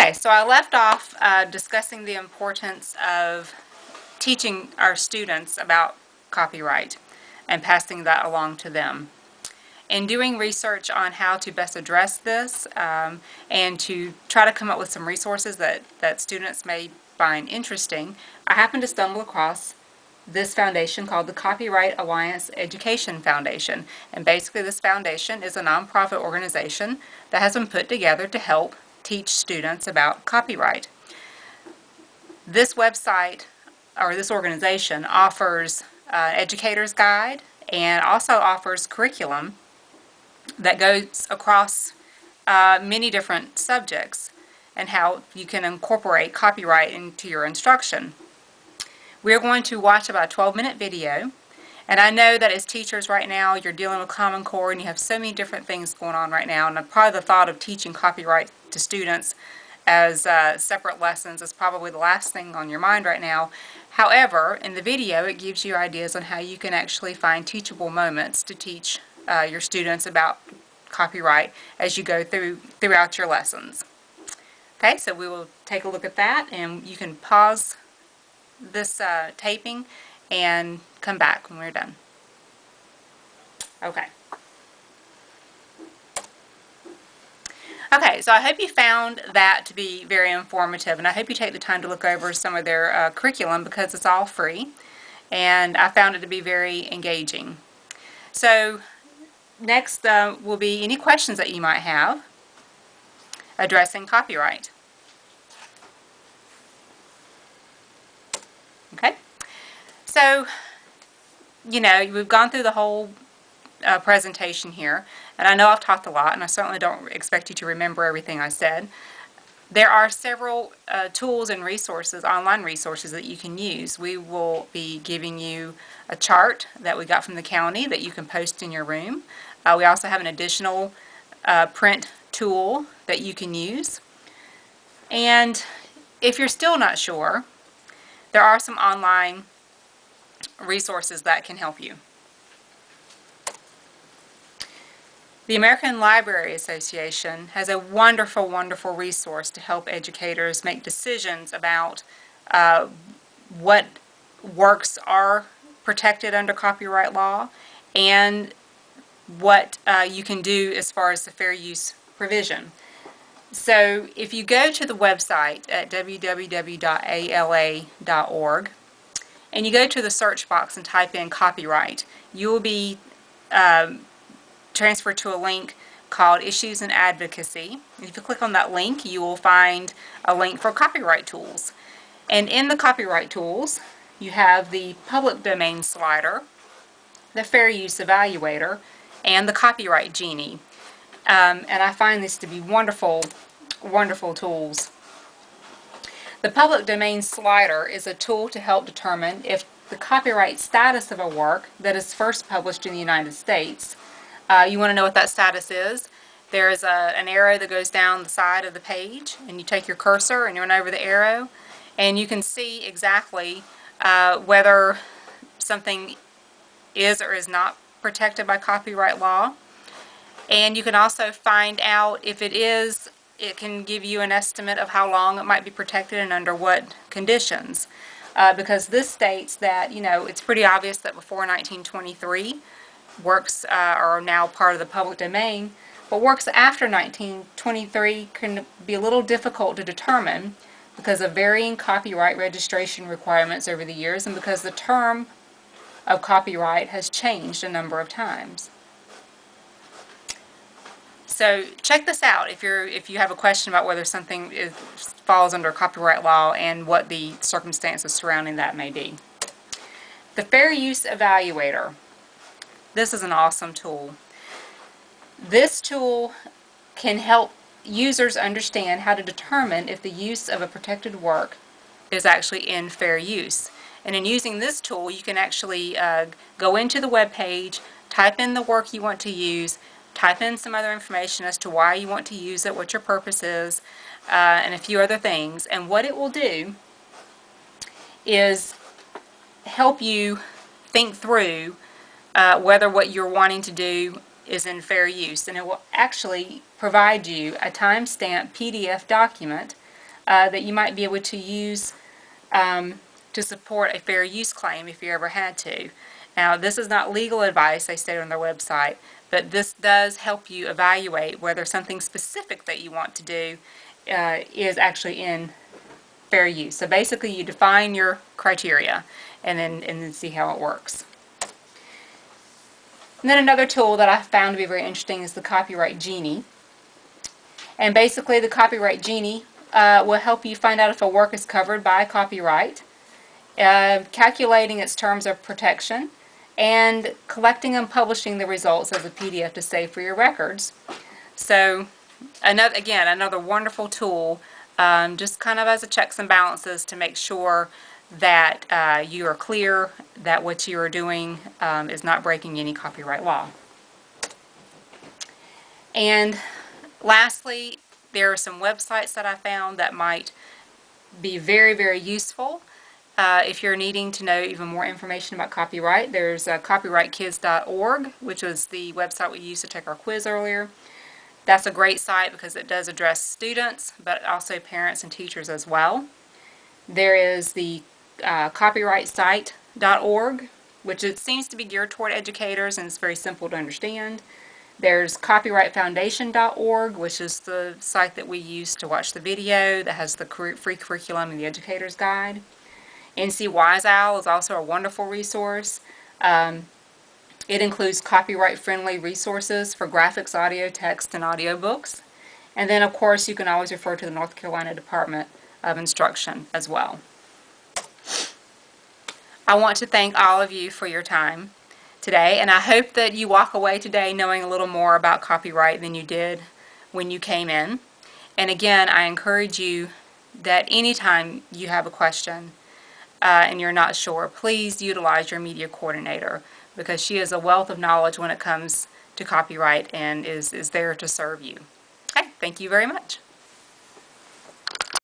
Okay, so I left off discussing the importance of teaching our students about copyright and passing that along to them. In doing research on how to best address this and to try to come up with some resources that students may find interesting, I happened to stumble across this foundation called the Copyright Alliance Education Foundation. And basically this foundation is a nonprofit organization that has been put together to help teach students about copyright. This website, or this organization, offers educator's guide and also offers curriculum that goes across many different subjects and how you can incorporate copyright into your instruction. We're going to watch about a 12-minute video, and I know that as teachers right now you're dealing with Common Core and you have so many different things going on right now, and probably the thought of teaching copyright to students as separate lessons is probably the last thing on your mind right now. However, in the video it gives you ideas on how you can actually find teachable moments to teach your students about copyright as you go throughout your lessons. Okay, so we will take a look at that, and you can pause this taping and come back when we're done. Okay. Okay, so I hope you found that to be very informative, and I hope you take the time to look over some of their curriculum because it's all free, and I found it to be very engaging. So next will be any questions that you might have addressing copyright. Okay, so we've gone through the whole presentation here, and I know I've talked a lot, and I certainly don't expect you to remember everything I said. There are several tools and resources, online resources, that you can use. We will be giving you a chart that we got from the county that you can post in your room. We also have an additional print tool that you can use. And if you're still not sure, there are some online resources that can help you. The American Library Association has a wonderful, wonderful resource to help educators make decisions about what works are protected under copyright law and what you can do as far as the fair use provision. So if you go to the website at www.ala.org and you go to the search box and type in copyright, you will be transferred to a link called Issues and Advocacy. If you click on that link, you will find a link for copyright tools. And in the copyright tools, you have the public domain slider, the fair use evaluator, and the copyright genie. And I find this to be wonderful, wonderful tools. The public domain slider is a tool to help determine if the copyright status of a work that is first published in the United States. You want to know what that status is. There is an arrow that goes down the side of the page, and you take your cursor and you run over the arrow, and you can see exactly whether something is or is not protected by copyright law. And you can also find out if it is. It can give you an estimate of how long it might be protected and under what conditions. Because this states that, it's pretty obvious that before 1923, works are now part of the public domain, but works after 1923 can be a little difficult to determine because of varying copyright registration requirements over the years and because the term of copyright has changed a number of times. So check this out if you have a question about whether something falls under copyright law and what the circumstances surrounding that may be. The Fair Use Evaluator. This is an awesome tool. This tool can help users understand how to determine if the use of a protected work is actually in fair use. And in using this tool, you can actually go into the web page, type in the work you want to use, type in some other information as to why you want to use it, what your purpose is, and a few other things. And what it will do is help you think through whether what you're wanting to do is in fair use. And it will actually provide you a timestamped PDF document that you might be able to use to support a fair use claim if you ever had to. Now, this is not legal advice, they state on their website, but this does help you evaluate whether something specific that you want to do is actually in fair use. So basically, you define your criteria and then see how it works. And then another tool that I found to be very interesting is the Copyright Genie. And basically, the Copyright Genie will help you find out if a work is covered by copyright, calculating its terms of protection, and collecting and publishing the results as a PDF to save for your records. So, another wonderful tool, just kind of as a checks and balances to make sure that you are clear that what you are doing is not breaking any copyright law. And lastly, there are some websites that I found that might be very, very useful if you're needing to know even more information about copyright. There's copyrightkids.org, which was the website we used to take our quiz earlier. That's a great site because it does address students, but also parents and teachers as well. There is the copyrightsite.org, which it seems to be geared toward educators and it's very simple to understand. There's copyrightfoundation.org, which is the site that we use to watch the video that has the free curriculum and the educator's guide. NC WiseOwl is also a wonderful resource. It includes copyright-friendly resources for graphics, audio, text, and audiobooks. And then, of course, you can always refer to the North Carolina Department of Instruction as well. I want to thank all of you for your time today, and I hope that you walk away today knowing a little more about copyright than you did when you came in. And again, I encourage you that anytime you have a question and you're not sure, please utilize your media coordinator because she is a wealth of knowledge when it comes to copyright and is there to serve you. Okay, thank you very much.